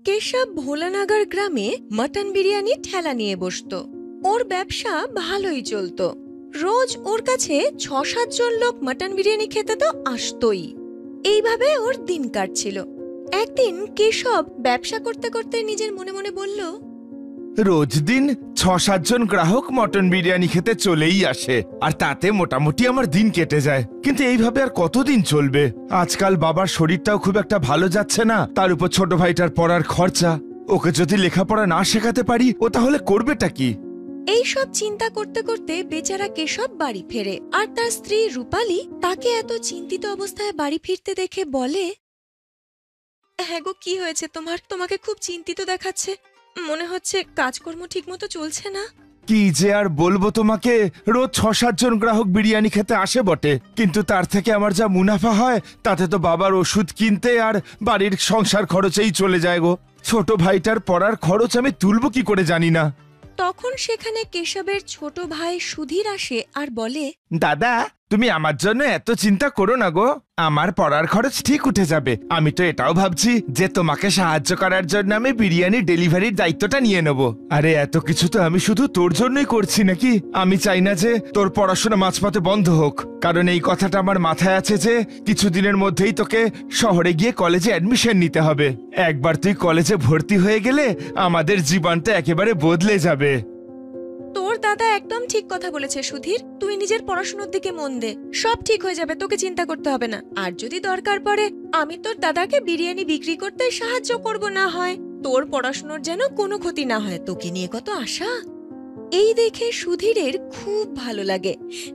কেশব ভোলানাগার গ্রামে মটন বিরিয়ানি ঠেলা নিয়ে বসতো। ওর ব্যবসা ভালোই চলতো। রোজ ওর কাছে ৬-৭ জন লোক মটন বিরিয়ানি খেতে তো আসতোই। এইভাবে ওর দিন কাটছিল। একদিন কেশব ব্যবসা করতে করতে নিজের মনে মনে বলল, রোজ দিন ৬-৭ জন গ্রাহক মটন বিরিয়ানি খেতে চলেই আসে, আর তাতে মোটামুটি আমার দিন কেটে যায়। কিন্তু এইভাবে আর কতদিন চলবে? আজকাল বাবার শরীরটাও খুব একটা ভালো যাচ্ছে না, তার উপর ছোট ভাইটার পড়ার খরচা। ওকে যদি লেখাপড়া না শেখাতে পারি, ও তাহলে করবেটা কি? এইসব চিন্তা করতে করতে বেচারা কেশব বাড়ি ফেরে। আর তার স্ত্রী রূপালী তাকে এত চিন্তিত অবস্থায় বাড়ি ফিরতে দেখে বলে, হ্যাঁ গো, কি হয়েছে তোমার? তোমাকে খুব চিন্তিত দেখাচ্ছে। মনে হচ্ছে কাজকর্ম ঠিকমতো চলছে না। কি যে আর বলবো তোমাকে, রোজ ৬-৭ জন গ্রাহক বিরিয়ানি খেতে আসে বটে, কিন্তু তার থেকে আমার যা মুনাফা হয় তাতে তো বাবার ওষুধ কিনতে আর বাড়ির সংসার খরচেই চলে যায় গো। ছোট ভাইটার পড়ার খরচ আমি তুলবো কি করে জানি না। তখন সেখানে কেশবের ছোট ভাই সুধীর আসে আর বলে, দাদা, তুমি আমার জন্য এত চিন্তা করো না গো, আমার পড়ার খরচ ঠিক উঠে যাবে। আমি তো এটাও ভাবছি যে তোমাকে সাহায্য করার জন্য আমি বিরিয়ানি ডেলিভারির দায়িত্বটা নিয়ে নেব। আরে এত কিছু তো আমি শুধু তোর জন্যই করছি নাকি? আমি চাই না যে তোর পড়াশোনা মাঝপথে বন্ধ হোক, কারণ এই কথাটা আমার মাথায় আছে যে কিছুদিনের মধ্যেই তোকে শহরে গিয়ে কলেজে অ্যাডমিশন নিতে হবে। একবার তুই কলেজে ভর্তি হয়ে গেলে আমাদের জীবনটা একেবারে বদলে যাবে। তোর দাদা একদম ঠিক কথা বলেছে সুধীর, তুই নিজের পড়াশোনার দিকে মন দে, সব ঠিক হয়ে যাবে, তোকে চিন্তা করতে হবে না। আর যদি দরকার পড়ে আমি তোর দাদাকে বিরিয়ানি বিক্রি করতে সাহায্য করব, না হয় তোর পড়াশোনার যেন কোনো ক্ষতি না হয়। তোকে নিয়ে কত আশা। এই দেখে সুধীরের খুব ভালো লাগে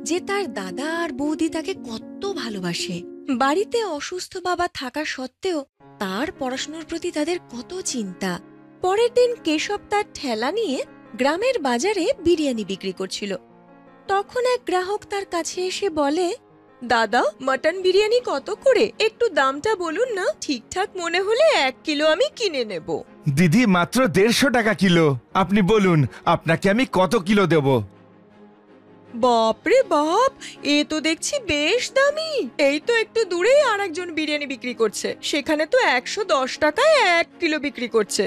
যে তার দাদা আর বৌদি তাকে কত ভালোবাসে। বাড়িতে অসুস্থ বাবা থাকা সত্ত্বেও তার পড়াশোনার প্রতি তাদের কত চিন্তা। পরের দিন কেশব তার ঠেলা নিয়ে গ্রামের বাজারে বিরিয়ানি বিক্রি করছিল। তখন এক গ্রাহক তার কাছে এসে বলে, দাদা, মটন বিরিয়ানি কত করে? একটু দামটা বলুন না, ঠিকঠাক মনে হলে ১ কিলো আমি কিনে নেব। দিদি, মাত্র ১৫০ টাকা কিলো। আপনি বলুন আপনাকে আমি কত কিলো দেব? বাপরে বাপ, এ তো দেখছি বেশ দামি। এই তো একটু দূরেই আরেকজন বিরিয়ানি বিক্রি করছে, সেখানে তো ১১০ টাকায় ১ কিলো বিক্রি করছে।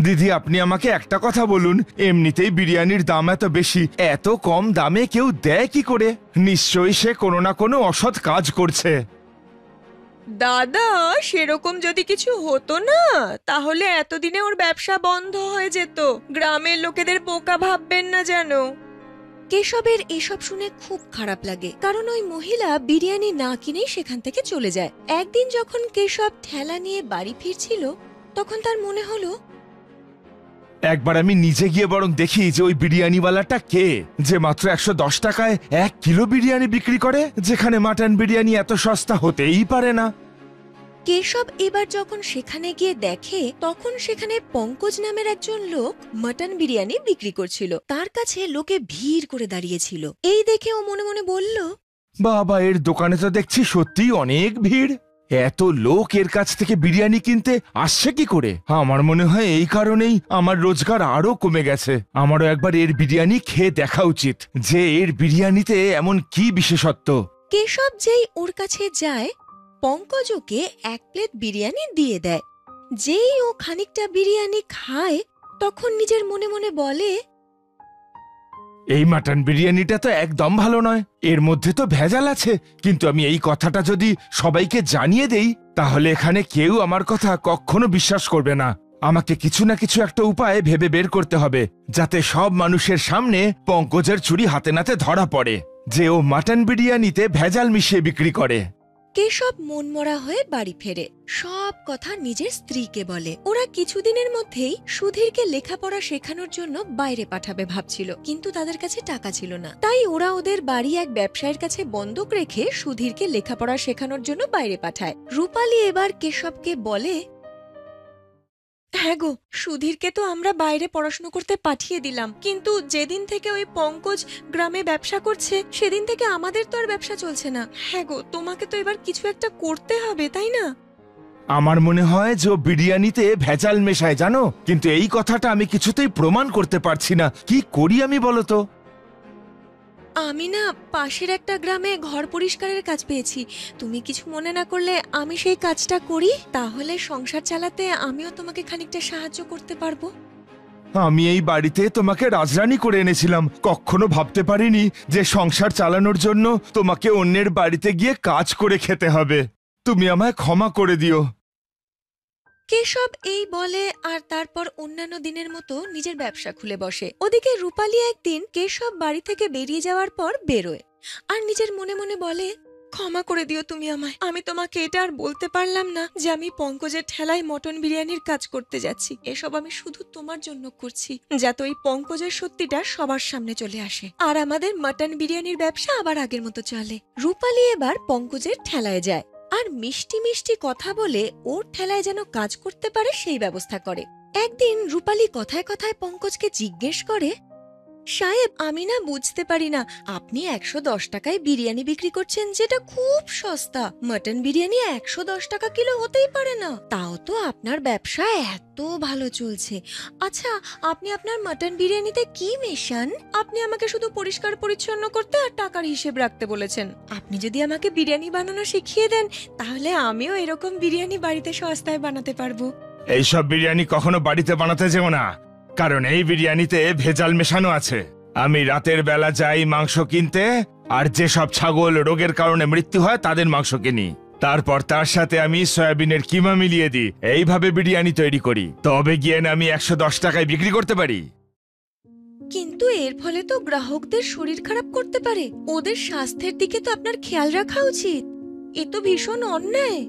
দিদি, আপনি আমাকে একটা কথা বলুন, এমনিতেই বিরিয়ানির দাম এত বেশি, এত কম দামে কেউ দেয় কি করে? নিশ্চয়ই সে কোনো না কোনো অসৎ কাজ করছে। দাদা, সেরকম যদি কিছু হতো না তাহলে এতদিনে ওর ব্যবসা বন্ধ হয়ে যেত। গ্রামের লোকেদের বোকা ভাববেন না যেন। কেশবের এসব শুনে খুব খারাপ লাগে, কারণ ওই মহিলা বিরিয়ানি না কিনেই সেখান থেকে চলে যায়। একদিন যখন কেশব ঠেলা নিয়ে বাড়ি ফিরছিল, তখন তার মনে হলো, একবার আমি নিজে গিয়ে বরং দেখি যে ওই বিরিয়ানিওয়ালাটা কে, যে মাত্র ১১০ টাকায় ১ কিলো বিরিয়ানি বিক্রি করে, যেখানে মাটন বিরিয়ানি এত সস্তা হতেই পারে না। কেশব এবার যখন সেখানে গিয়ে দেখে, তখন সেখানে পঙ্কজ নামের একজন লোক মটন বিরিয়ানি বিক্রি করছিল। তার কাছে লোকে ভিড় করে দাঁড়িয়েছিল। এই দেখে ও মনে মনে বলল, বাবা, এর দোকানে তো দেখছি সত্যিই অনেক ভিড়। এত লোক এর কাছ থেকে বিরিয়ানি কিনতে আসছে কি করে? আমার মনে হয় এই কারণেই আমার রোজগার আরো কমে গেছে। আমারও একবার এর বিরিয়ানি খেয়ে দেখা উচিত, যে এর বিরিয়ানিতে এমন কি বিশেষত্ব। কেশব যেই ওর কাছে যায়, পঙ্কজ ওকে ১ প্লেট বিরিয়ানি দিয়ে দেয়। যেই ও খানিকটা বিরিয়ানি খায়, তখন নিজের মনে মনে বলে, এই মাটন বিরিয়ানিটা তো একদম ভালো নয়, এর মধ্যে তো ভেজাল আছে। কিন্তু আমি এই কথাটা যদি সবাইকে জানিয়ে দেই, তাহলে এখানে কেউ আমার কথা কখনো বিশ্বাস করবে না। আমাকে কিছু না কিছু একটা উপায় ভেবে বের করতে হবে, যাতে সব মানুষের সামনে পঙ্কজের চুরি হাতে নাতে ধরা পড়ে যে ও মাটন বিরিয়ানিতে ভেজাল মিশিয়ে বিক্রি করে। কেশব মনমরা হয়ে বাড়ি ফেরে, সব কথা নিজের স্ত্রীকে বলে। ওরা কিছুদিনের মধ্যেই সুধীরকে লেখাপড়া শেখানোর জন্য বাইরে পাঠাবে ভাবছিল, কিন্তু তাদের কাছে টাকা ছিল না। তাই ওরা ওদের বাড়ি এক ব্যবসায়ীর কাছে বন্ধক রেখে সুধীরকে লেখাপড়া শেখানোর জন্য বাইরে পাঠায়। রূপালী এবার কেশবকে বলে, হ্যাঁ গো, সুধীরকে তো আমরা বাইরে পড়াশোনা করতে পাঠিয়ে দিলাম, কিন্তু যেদিন থেকে ওই পঙ্কজ গ্রামে ব্যবসা করছে, সেদিন থেকে আমাদের তো আর ব্যবসা চলছে না। হ্যাঁ গো, তোমাকে তো এবার কিছু একটা করতে হবে, তাই না? আমার মনে হয় যে ও বিরিয়ানিতে ভেজাল মেশায়, জানো, কিন্তু এই কথাটা আমি কিছুতেই প্রমাণ করতে পারছি না। কি করি আমি বলো তো? আমি না পাশের একটা গ্রামে ঘর পরিষ্কারের কাজ পেয়েছি। তুমি কিছু মনে না করলে আমি সেই কাজটা করি, তাহলে সংসার চালাতে আমিও তোমাকে খানিকটা সাহায্য করতে পারবো। আমি এই বাড়িতে তোমাকে রাজরানী করে এনেছিলাম, কখনো ভাবতে পারিনি যে সংসার চালানোর জন্য তোমাকে অন্যের বাড়িতে গিয়ে কাজ করে খেতে হবে। তুমি আমায় ক্ষমা করে দিও। কেশব এই বলে আর তারপর অন্যান্য দিনের মতো নিজের ব্যবসা খুলে বসে। ওদিকে রূপালী একদিন কেশব বাড়ি থেকে বেরিয়ে যাওয়ার পর বেরোয় আর নিজের মনে মনে বলে, ক্ষমা করে দিও তুমি আমায়। আমি তোমাকে এটা আর বলতে পারলাম না যে আমি পঙ্কজের ঠেলায় মটন বিরিয়ানির কাজ করতে যাচ্ছি। এসব আমি শুধু তোমার জন্য করছি, যাতে ওই পঙ্কজের সত্যিটা সবার সামনে চলে আসে আর আমাদের মটন বিরিয়ানির ব্যবসা আবার আগের মতো চলে। রূপালী এবার পঙ্কজের ঠেলায় যায় আর মিষ্টি মিষ্টি কথা বলে ওর ঠেলায় যেন কাজ করতে পারে সেই ব্যবস্থা করে। একদিন রূপালী কথায় কথায় পঙ্কজকে জিজ্ঞেস করে, সাহেব, আমি না বুঝতে পারি না, আপনি 110 টাকায় বিরিয়ানি বিক্রি করছেন, যেটা খুব সস্তা। মটন বিরিয়ানি 110 টাকা কিলো হতেই পারে না, তাও তো আপনার ব্যবসা এত ভালো চলছে। আচ্ছা, আপনি আপনার মটন বিরিয়ানিতে কি মেশান? আপনি আমাকে শুধু পরিষ্কার পরিচ্ছন্ন করতে আর টাকার হিসেব রাখতে বলেছেন। আপনি যদি আমাকে বিরিয়ানি বানানো শিখিয়ে দেন, তাহলে আমিও এরকম বিরিয়ানি বাড়িতে সস্তায় বানাতে পারবো। এইসব বিরিয়ানি কখনো বাড়িতে বানাতে যেও না, কারণ এই বিরিয়ানিতে ভেজাল মেশানো আছে। আমি রাতের বেলা যাই মাংস কিনতে, আর যেসব ছাগল রোগের কারণে মৃত্যু হয় তাদের মাংস কিনি, তারপর তার সাথে আমি সয়াবিনের কিমা মিলিয়ে দিই। এইভাবে বিরিয়ানি তৈরি করি, তবে গিয়ে না আমি 110 টাকায় বিক্রি করতে পারি। কিন্তু এর ফলে তো গ্রাহকদের শরীর খারাপ করতে পারে। ওদের স্বাস্থ্যের দিকে তো আপনার খেয়াল রাখা উচিত। এ তো ভীষণ অন্যায়।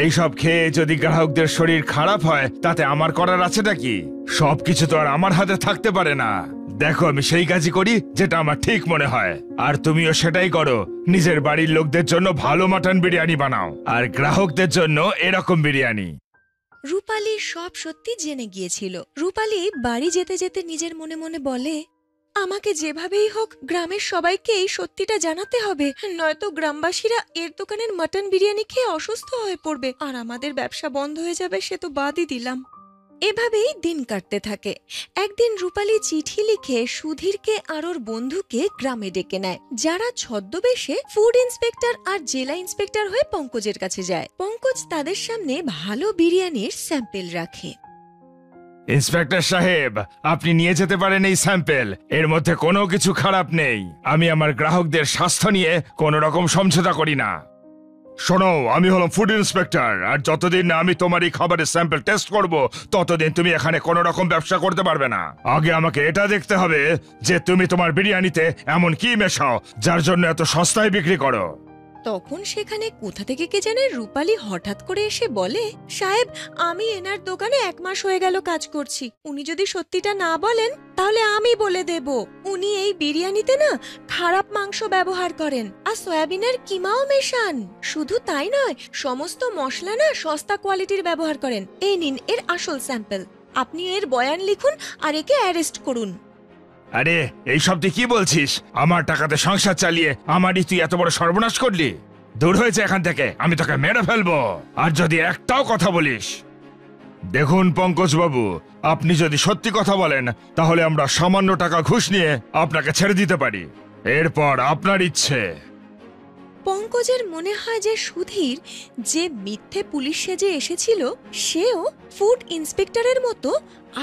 এইসব খেয়ে যদি গ্রাহকদের শরীর খারাপ হয়, তাতে আমার করার আছেটা কি? সবকিছু তো আর আমার হাতে থাকতে পারে না। দেখো, আমি সেই কাজই করি যেটা আমার ঠিক মনে হয়, আর তুমিও সেটাই করো। নিজের বাড়ির লোকদের জন্য ভালো মাটন বিরিয়ানি বানাও, আর গ্রাহকদের জন্য এরকম বিরিয়ানি। রূপালী সব সত্যি জেনে গিয়েছিল। রূপালী বাড়ি যেতে যেতে নিজের মনে মনে বলে, আমাকে যেভাবেই হোক গ্রামের সবাইকে এই সত্যিটা জানাতে হবে, নয়তো গ্রামবাসীরা এর দোকানের মটন বিরিয়ানি খেয়ে অসুস্থ হয়ে পড়বে আর আমাদের ব্যবসা বন্ধ হয়ে যাবে, সে তো বাদই দিলাম। এভাবেই দিন কাটতে থাকে। একদিন রূপালী চিঠি লিখে সুধীরকে আর ওর বন্ধুকে গ্রামে ডেকে নেয়, যারা ছদ্মবেশে ফুড ইন্সপেক্টর আর জেলা ইন্সপেক্টর হয়ে পঙ্কজের কাছে যায়। পঙ্কজ তাদের সামনে ভালো বিরিয়ানির স্যাম্পেল রাখে। ইন্সপেক্টর সাহেব, আপনি নিয়ে যেতে পারেন এই স্যাম্পেল, এর মধ্যে কোনো কিছু খারাপ নেই। আমি আমার গ্রাহকদের স্বাস্থ্য নিয়ে কোনো রকম সমঝোতা করি না। শোনো, আমি হলাম ফুড ইন্সপেক্টর, আর যতদিন না আমি তোমার এই খাবারের স্যাম্পল টেস্ট করব, ততদিন তুমি এখানে কোনো রকম ব্যবসা করতে পারবে না। আগে আমাকে এটা দেখতে হবে যে তুমি তোমার বিরিয়ানিতে এমন কি মেশাও যার জন্য এত সস্তায় বিক্রি করো। তখন সেখানে কোথা থেকে কে জানে রূপালী হঠাৎ করে এসে বলে, সাহেব, আমি এনার দোকানে 1 মাস হয়ে গেল কাজ করছি। উনি যদি সত্যিটা না বলেন তাহলে আমি বলে দেব। উনি এই বিরিয়ানিতে না খারাপ মাংস ব্যবহার করেন আর সয়াবিনের কিমাও মেশান। শুধু তাই নয়, সমস্ত মশলা না সস্তা কোয়ালিটির ব্যবহার করেন। এই নিন এর আসল স্যাম্পল, আপনি এর বয়ান লিখুন আর একে অ্যারেস্ট করুন। আরে, এই সব তুই কি বলছিস? আমার টাকাতে সংসার চালিয়ে আমারই তুই এত বড় সর্বনাশ করলি? দূর হয়েছে এখান থেকে, আমি তোকে মেরে ফেলবো আর যদি একটাও কথা বলিস। দেখুন পঙ্কজ বাবু, আপনি যদি সত্যি কথা বলেন তাহলে আমরা সামান্য টাকা ঘুষ নিয়ে আপনাকে ছেড়ে দিতে পারি, এরপর আপনার ইচ্ছে। পঙ্কজের মনে হয় যে সুধীর যে মিথ্যে পুলিশ সেজে এসেছিল সেও ফুড ইন্সপেক্টরের মতো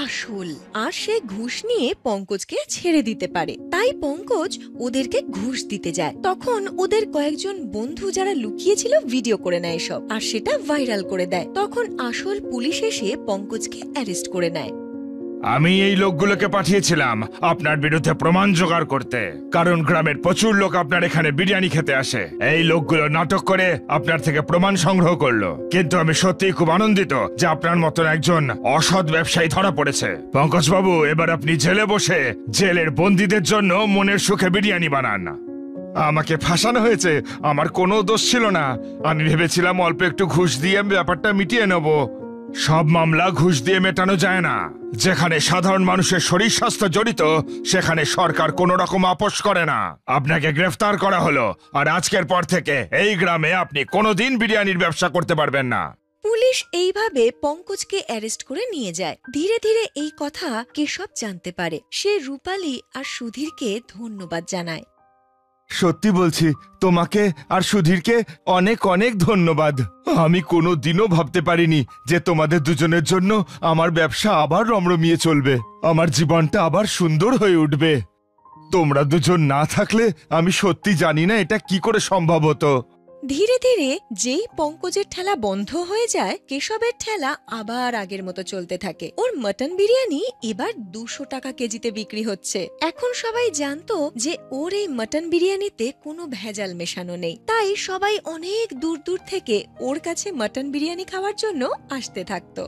আসল, আর সে ঘুষ নিয়ে পঙ্কজকে ছেড়ে দিতে পারে। তাই পঙ্কজ ওদেরকে ঘুষ দিতে যায়। তখন ওদের কয়েকজন বন্ধু যারা লুকিয়েছিল ভিডিও করে নেয় সব, আর সেটা ভাইরাল করে দেয়। তখন আসল পুলিশ এসে পঙ্কজকে অ্যারেস্ট করে নেয়। আমি এই লোকগুলোকে পাঠিয়েছিলাম আপনার বিরুদ্ধে প্রমাণ জোগাড় করতে, কারণ গ্রামের প্রচুর লোক আপনার এখানে বিরিয়ানি খেতে আসে। এই লোকগুলো নাটক করে আপনার থেকে প্রমাণ সংগ্রহ করলো, কিন্তু আমি সত্যিই খুব আনন্দিত যে আপনার মতন একজন অসৎ ব্যবসায়ী ধরা পড়েছে। পঙ্কজ বাবু, এবার আপনি জেলে বসে জেলের বন্দীদের জন্য মনের সুখে বিরিয়ানি বানান। আমাকে ফাঁসানো হয়েছে, আমার কোনো দোষ ছিল না। আমি ভেবেছিলাম অল্প একটু ঘুষ দিয়ে ব্যাপারটা মিটিয়ে নেব। সব মামলা ঘুষ দিয়ে মেটানো যায় না। যেখানে সাধারণ মানুষের শরীর স্বাস্থ্য জড়িত, সেখানে সরকার কোনো রকম আপোষ করে না। আপনাকে গ্রেফতার করা হলো, আর আজকের পর থেকে এই গ্রামে আপনি কোনোদিন বিরিয়ানির ব্যবসা করতে পারবেন না। পুলিশ এইভাবে পঙ্কজকে অ্যারেস্ট করে নিয়ে যায়। ধীরে ধীরে এই কথা কেশব জানতে পারে। সে রূপালী আর সুধীরকে ধন্যবাদ জানায়। সত্যি বলছি, তোমাকে আর সুধীরকে অনেক অনেক ধন্যবাদ। আমি কোনো দিনও ভাবতে পারিনি যে তোমাদের দুজনের জন্য আমার ব্যবসা আবার রমরমিয়ে চলবে, আমার জীবনটা আবার সুন্দর হয়ে উঠবে। তোমরা দুজন না থাকলে আমি সত্যি জানি না এটা কি করে সম্ভব হতো। ধীরে ধীরে যেই পঙ্কজের ঠেলা বন্ধ হয়ে যায়, কেশবের ঠেলা আবার আগের মতো চলতে থাকে। ওর মটন বিরিয়ানি এবার 200 টাকা কেজিতে বিক্রি হচ্ছে। এখন সবাই জানতো যে ওর এই মটন বিরিয়ানিতে কোনো ভেজাল মেশানো নেই, তাই সবাই অনেক দূর দূর থেকে ওর কাছে মটন বিরিয়ানি খাওয়ার জন্য আসতে থাকতো।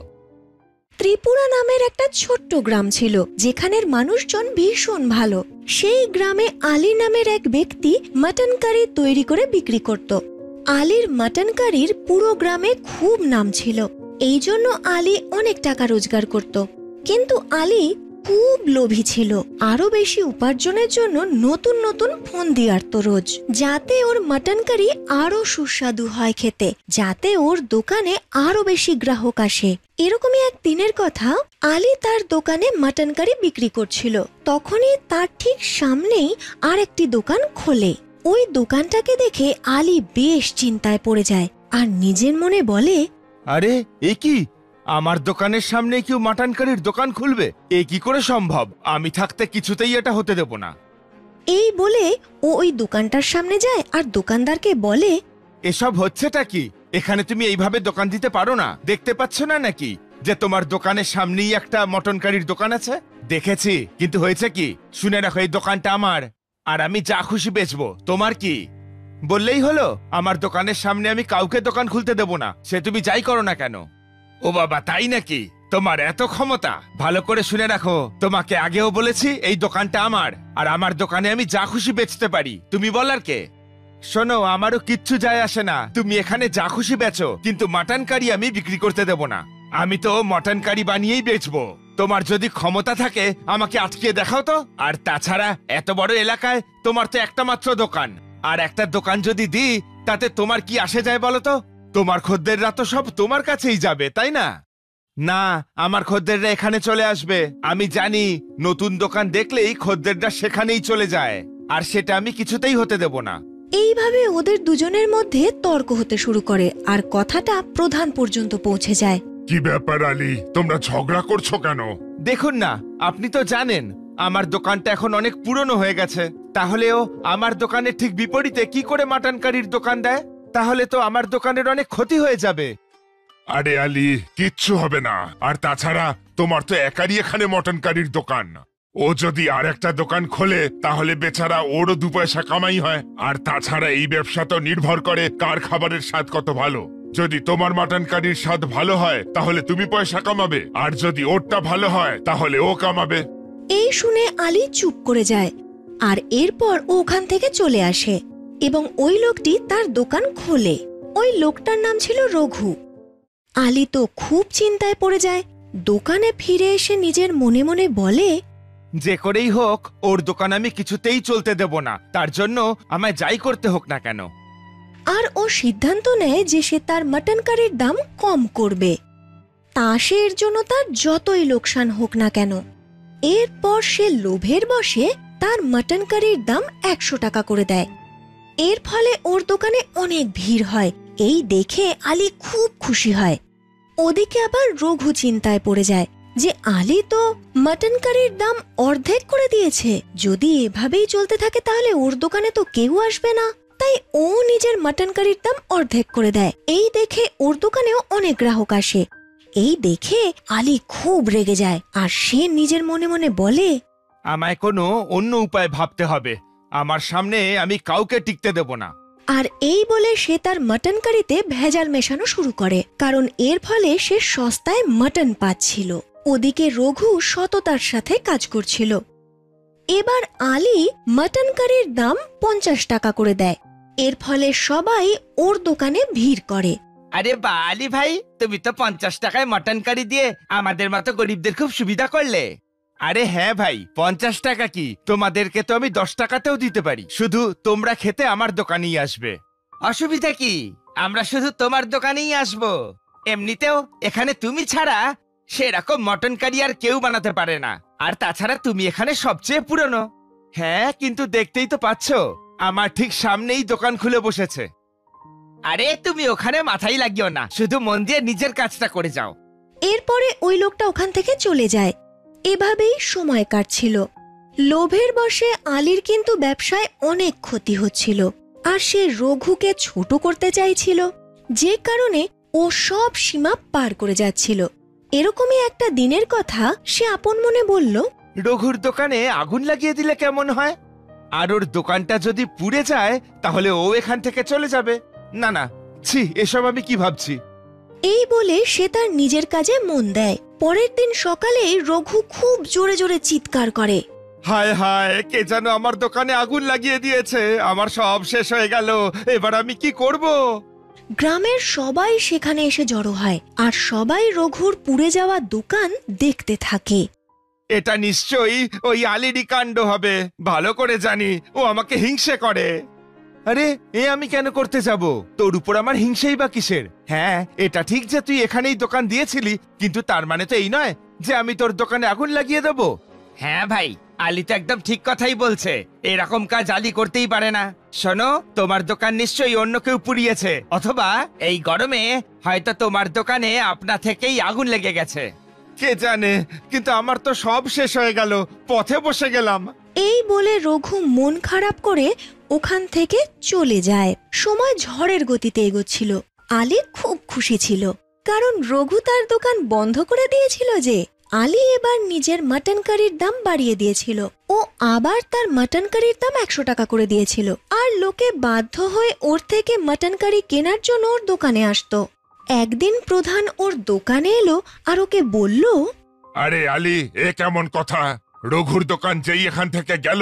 ত্রিপুরা নামের একটা ছোট্ট গ্রাম ছিল, যেখানের মানুষজন ভীষণ ভালো। সেই গ্রামে আলী নামের এক ব্যক্তি মটন কারি তৈরি করে বিক্রি করত। আলীর মটন কারির পুরো গ্রামে খুব নাম ছিল, এই জন্য আলী অনেক টাকা রোজগার করত। কিন্তু আলী খুব লোভী ছিল, আরো বেশি উপার্জনের জন্য নতুন নতুন ফোন দিয়ে আরত রোজ, যাতে ওর মটন কারি আরো সুস্বাদু হয় খেতে, যাতে ওর দোকানে আরো বেশি গ্রাহক আসে। এরকমই এক দিনের কথা, আলী তার দোকানে মটন কারি বিক্রি করছিল। তখনই তার ঠিক সামনেই আর একটি দোকান খোলে। ওই দোকানটাকে দেখে আলী বেশ চিন্তায় পড়ে যায় আর নিজের মনে বলে, আরে এ কি, আমার দোকানের সামনে কেউ মাটন কারির দোকান খুলবে? এ কি করে সম্ভব? আমি থাকতে কিছুতেই এটা হতে দেব না। এই বলে ও ওই দোকানটার সামনে যায় আর দোকানদারকে বলে, এসব হচ্ছেটা কি? এখানে তুমি এইভাবে দোকান দিতে পারো না। দেখতে পাচ্ছ না নাকি যে তোমার দোকানের সামনেই একটা মটন কারির দোকান আছে? দেখেছি, কিন্তু হয়েছে কি, শুনে রাখো, এই দোকানটা আমার, আর আমি যা খুশি বেচবো। তোমার কি? বললেই হলো আমার দোকানের সামনে আমি কাউকে দোকান খুলতে দেব না, সে তুমি যাই করো না কেন। ও বাবা, তাই নাকি? তোমার এত ক্ষমতা? ভালো করে শুনে রাখো, তোমাকে আগেও বলেছি এই দোকানটা আমার, আর আমার দোকানে আমি যা খুশি বেচতে পারি। তুমি বলার কে? শোনো, আমারও কিচ্ছু যায় আসে না, তুমি এখানে যা খুশি বেচো, কিন্তু মাটন কারি আমি বিক্রি করতে দেব না। আমি তো মটন কারি বানিয়েই বেচবো। তোমার যদি ক্ষমতা থাকে আমাকে আটকে দেখাও তো। আর তাছাড়া এত বড় এলাকায় তোমার তো একটা মাত্র দোকান, আর একটা দোকান যদি দিই তাতে তোমার কি আসে যায় বলো তো? তোমার খদ্দেররা তো সব তোমার কাছেই যাবে, তাই না? না, আমার খদ্দেররা এখানে চলে আসবে। আমি জানি নতুন দোকান দেখলেই খদ্দেররা সেখানেই চলে যায়, আর সেটা আমি কিছুতেই হতে দেব না। এইভাবে ওদের দুজনের মধ্যে তর্ক হতে শুরু করে আর কথাটা প্রধান পর্যন্ত পৌঁছে যায়। কি ব্যাপার আলী, তোমরা ঝগড়া করছো কেন? দেখুন না, আপনি তো জানেন আমার দোকানটা এখন অনেক পুরনো হয়ে গেছে, তাহলেও আমার দোকানের ঠিক বিপরীতে কি করে মাটন কারির দোকান দেয়? তাহলে তো আমার দোকানের অনেক ক্ষতি হয়ে যাবে। আরে আলী, কিচ্ছু হবে না। আর তাছাড়া তোমার তো একারই এখানে মটন কারির দোকান। ও যদি আর একটা দোকান খোলে তাহলে বেচারা ওরও 2 পয়সা কামাই হয়। আর তাছাড়া এই ব্যবসা তো নির্ভর করে কার খাবারের স্বাদ কত ভালো। যদি তোমার মাটন কারির স্বাদ ভালো হয় তাহলে তুমি পয়সা কামাবে, আর যদি ওরটা ভালো হয় তাহলে ও কামাবে। এই শুনে আলী চুপ করে যায়, আর এরপর ও ওখান থেকে চলে আসে এবং ওই লোকটি তার দোকান খোলে। ওই লোকটার নাম ছিল রঘু। আলী তো খুব চিন্তায় পড়ে যায়। দোকানে ফিরে এসে নিজের মনে মনে বলে, যে করেই হোক ওর দোকান আমি কিছুতেই চলতে দেব না, তার জন্য আমায় যাই করতে হোক না কেন। আর ও সিদ্ধান্ত নেয় যে সে তার মটন কারির দাম কম করবে, তা সে এর জন্য তার যতই লোকসান হোক না কেন। এরপর সে লোভের বশে তার মটন কারির দাম 100 টাকা করে দেয়। এর ফলে ওর দোকানে অনেক ভিড় হয়। এই দেখে আলী খুব খুশি হয়। ওদিকে আবার রঘু চিন্তায় পড়ে যায় যে আলী তো মটন কারির দাম অর্ধেক করে দিয়েছে, যদি এভাবেই চলতে থাকে তাহলে ওর দোকানে তো কেউ আসবে না। তাই ও নিজের মটন কারির দাম অর্ধেক করে দেয়। এই দেখে ওর দোকানেও অনেক গ্রাহক আসে। এই দেখে আলী খুব রেগে যায় আর সে নিজের মনে মনে বলে, আমায় কোনো অন্য উপায় ভাবতে হবে, আমার সামনে আমি কাউকে টিকতে দেব না। আর এই বলে সে তার মটন কারিতে ভেজাল মেশানো শুরু করে, কারণ এর ফলে সে সস্তায় মটন পাচ্ছিল। ওদিকে রঘু সততার সাথে কাজ করছিল। এবার আলী মটন কারির দাম 50 টাকা করে দেয়। এর ফলে সবাই ওর দোকানে ভিড় করে। আরে বা আলী ভাই, তুমি তো 50 টাকায় মটন কারি দিয়ে আমাদের মতো গরিবদের খুব সুবিধা করলে। আরে হ্যাঁ ভাই, 50 টাকা কি, তোমাদেরকে তো আমি 10 টাকাতেও দিতে পারি, শুধু তোমরা খেতে আমার দোকানেই আসবে। অসুবিধা কি, আমরা শুধু তোমার দোকানেই আসবো। এমনিতেও এখানে তুমি ছাড়া সেরকম মটন কারি আর কেউ বানাতে পারে না, আর তাছাড়া তুমি এখানে সবচেয়ে পুরনো। হ্যাঁ, কিন্তু দেখতেই তো পাচ্ছ আমার ঠিক সামনেই দোকান খুলে বসেছে। আরে তুমি ওখানে মাথাই লাগিও না, শুধু মন দিয়ে নিজের কাজটা করে যাও। এরপরে ওই লোকটা ওখান থেকে চলে যায়। এভাবেই সময় কাটছিল। লোভের বশে আলীর কিন্তু ব্যবসায় অনেক ক্ষতি হচ্ছিল, আর সে রঘুকে ছোট করতে চাইছিল, যে কারণে ও সব সীমা পার করে যাচ্ছিল। এরকমই একটা দিনের কথা সে আপন মনে বলল, রঘুর দোকানে আগুন লাগিয়ে দিলে কেমন হয়? আর ওর দোকানটা যদি পুড়ে যায় তাহলে ও এখান থেকে চলে যাবে। না না, ছি, এসব আমি কি ভাবছি। এই বলে সে তার নিজের কাজে মন দেয়। পরের দিন সকালে রঘু খুব জোরে জোরে চিৎকার করে, হায় হায়, কে যেন আমার দোকানে আগুন লাগিয়ে দিয়েছে, আমার সব শেষ হয়ে গেল, এবার আমি কি করব? গ্রামের সবাই সেখানে এসে জড়ো হয়, আর সবাই রঘুর পুড়ে যাওয়া দোকান দেখতে থাকে। এটা নিশ্চয়ই ওই আলিরই কাণ্ড হবে, ভালো করে জানি ও আমাকে হিংসে করে। আরে, এ আমি কেন করতে যাব? তোর উপর আমার হিংসেই বা কিসের? হ্যাঁ, এটা ঠিক যে তুই এখানেই দোকান দিয়েছিলি, কিন্তু তার মানে তো এই নয় যে আমি তোর দোকানে আগুন লাগিয়ে দেব। হ্যাঁ ভাই, আলী তো একদম ঠিক কথাই বলছে। এরকম কাজ আলী করতেই পারে না। শোনো, তোমার দোকান নিশ্চয়ই অন্য কেউ পুড়িয়েছে, অথবা এই গরমে হয়তো তোমার দোকানে আপনা থেকেই আগুন লেগে গেছে। কে জানে, কিন্তু আমার তো সব শেষ হয়ে গেল, পথে বসে গেলাম। এই বলে রঘু মন খারাপ করে ওখান থেকে চলে যায়। সময় ঝড়ের গতিতে এগোচ্ছিল। আলী খুব খুশি ছিল, কারণ রঘু তার দোকান বন্ধ করে দিয়েছিল যে। আলী এবার নিজের মাটন কারির দাম বাড়িয়ে দিয়েছিল। ও আবার তার মাটন কারির দাম 100 টাকা করে দিয়েছিল, আর লোকে বাধ্য হয়ে ওর থেকে মাটন কারি কেনার জন্য ওর দোকানে আসতো। একদিন প্রধান ওর দোকানে এলো আর ওকে বলল, আরে আলী, এ কেমন কথা? রঘুর দোকান যেই এখান থেকে গেল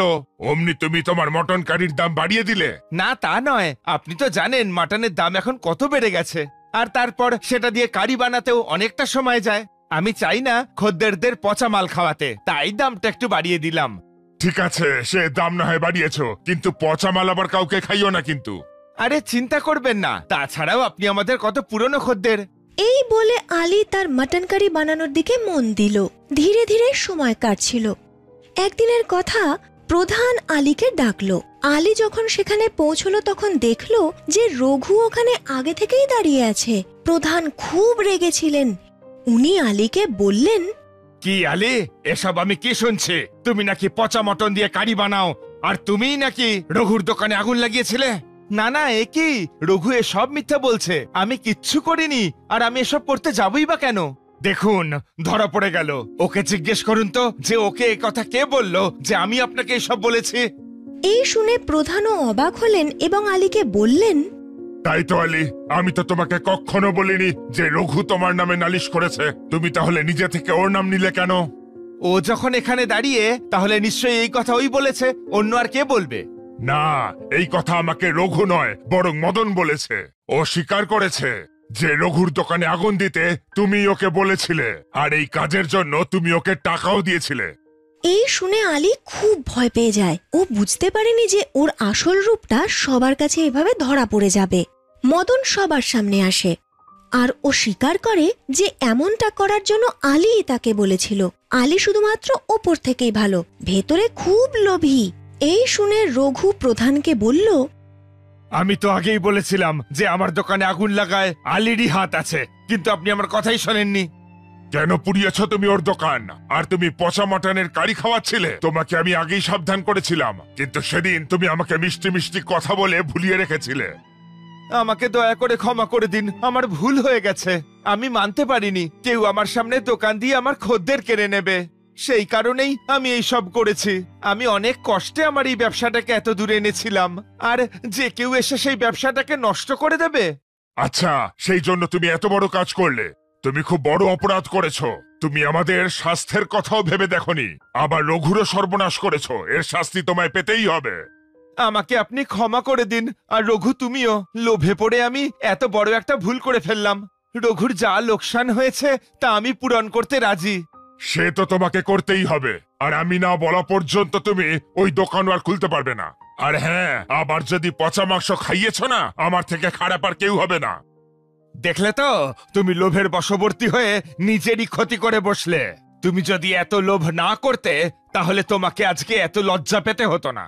অমনি তুমি তোমার মটন কারির দাম বাড়িয়ে দিলে। না, তা নয়, আপনি তো জানেন মাটনের দাম এখন কত বেড়ে গেছে, আর তারপর সেটা দিয়ে কারি বানাতেও অনেকটা সময় যায়। আমি চাই না খদ্দেরদের পচা মাল খাওয়াতে, তাই দামটা একটু বাড়িয়ে দিলাম। ঠিক আছে, সে দাম না হয় বাড়িয়েছো, কিন্তু পচা মাল আবার কাউকে খাইও না কিন্তু। আরে চিন্তা করবেন না, তাছাড়াও আপনি আমাদের কত পুরনো খদ্দের। এই বলে আলী তার মাটন কারি বানানোর দিকে মন দিল। ধীরে ধীরে সময় কাটছিল। একদিনের কথা, প্রধান আলীকে ডাকলো। আলী যখন সেখানে পৌঁছলো তখন দেখলো যে রঘু ওখানে আগে থেকেই দাঁড়িয়ে আছে। প্রধান খুব রেগেছিলেন। উনি আলীকে বললেন, কি আলী, এসব আমি কি শুনছি? তুমি নাকি পচা মটন দিয়ে কারি বানাও, আর তুমিই নাকি রঘুর দোকানে আগুন লাগিয়েছিলে? না না, এ কি? রঘু এসব মিথ্যা বলছে, আমি কিচ্ছু করিনি, আর আমি এসব করতে যাবই বা কেন? দেখুন, ধরা পড়ে গেল। ওকে জিজ্ঞেস করুন তো যে ওকে এই কথা কে বললো যে আমি আপনাকে এসব বলেছি। এই শুনে প্রধানও অবাক হলেন এবং আলীকে বললেন, তাই তো আলী, আমি তো তোমাকে কখনো বলিনি যে রঘু তোমার নামে নালিশ করেছে। তুমি তাহলে নিজে থেকে ওর নাম নিলে কেন? ও যখন এখানে দাঁড়িয়ে, তাহলে নিশ্চয়ই এই কথা ওই বলেছে, অন্য আর কে বলবে? না, এই কথা আমাকে রঘু নয় বরং মদন বলেছে। ও স্বীকার করেছে যে রঘুর দোকানে আগুন দিতে তুমি ওকে বলেছিলে, আর এই কাজের জন্য তুমি ওকে টাকাও দিয়েছিলে। এই শুনে আলী খুব ভয় পেয়ে যায়। ও বুঝতে পারেনি যে ওর আসল রূপটা সবার কাছে এভাবে ধরা পড়ে যাবে। মদন সবার সামনে আসে, আর ও স্বীকার করে যে এমনটা করার জন্য আলীই তাকে বলেছিল। আলী শুধুমাত্র ওপর থেকেই ভালো, ভেতরে খুব লোভী। এই শুনে রঘু প্রধানকে বলল, আমি তো আগেই বলেছিলাম যে আমার দোকানে আগুন লাগায় আলিরই হাত আছে, কিন্তু আপনি আমার কথাই শোনেননি। কেন পুড়িয়েছ তুমি ওর দোকান? আর তুমি পচা মটনের কারি খাওয়াচ্ছিলে। তোমাকে আমি আগেই সাবধান করেছিলাম, কিন্তু সেদিন তুমি আমাকে মিষ্টি মিষ্টি কথা বলে ভুলিয়ে রেখেছিলে। আমাকে দয়া করে ক্ষমা করে দিন, আমার ভুল হয়ে গেছে। আমি মানতে পারিনি কেউ আমার সামনে দোকান দিয়ে আমার খদ্দের কেড়ে নেবে, সেই কারণেই আমি এই সব করেছি। আমি অনেক কষ্টে আমার এই ব্যবসাটাকে এত দূরে এনেছিলাম, আর যে কেউ এসে সেই ব্যবসাটাকে নষ্ট করে দেবে। আচ্ছা, সেই জন্য তুমি এত বড় কাজ করলে? তুমি খুব বড় অপরাধ করেছো। তুমি আমাদের স্বাস্থ্যের কথাও ভেবে দেখোনি, আবার রঘুরও সর্বনাশ করেছো। এর শাস্তি তোমায় পেতেই হবে। আমাকে আপনি ক্ষমা করে দিন, আর রঘু তুমিও। লোভে পড়ে আমি এত বড় একটা ভুল করে ফেললাম। রঘুর যা লোকসান হয়েছে তা আমি পূরণ করতে রাজি। সে তো তোমাকে করতেই হবে, আর আমি না বলা পর্যন্ত তুমি ওই দোকান আর খুলতে পারবে না। আর হ্যাঁ, আবার যদি পচা মাংস খাইয়েছো না, আমার থেকে খারাপ আর কেউ হবে না। দেখলে তো, তুমি লোভের বশবর্তী হয়ে নিজেরই ক্ষতি করে বসলে। তুমি যদি এত লোভ না করতে, তাহলে তোমাকে আজকে এত লজ্জা পেতে হতো না।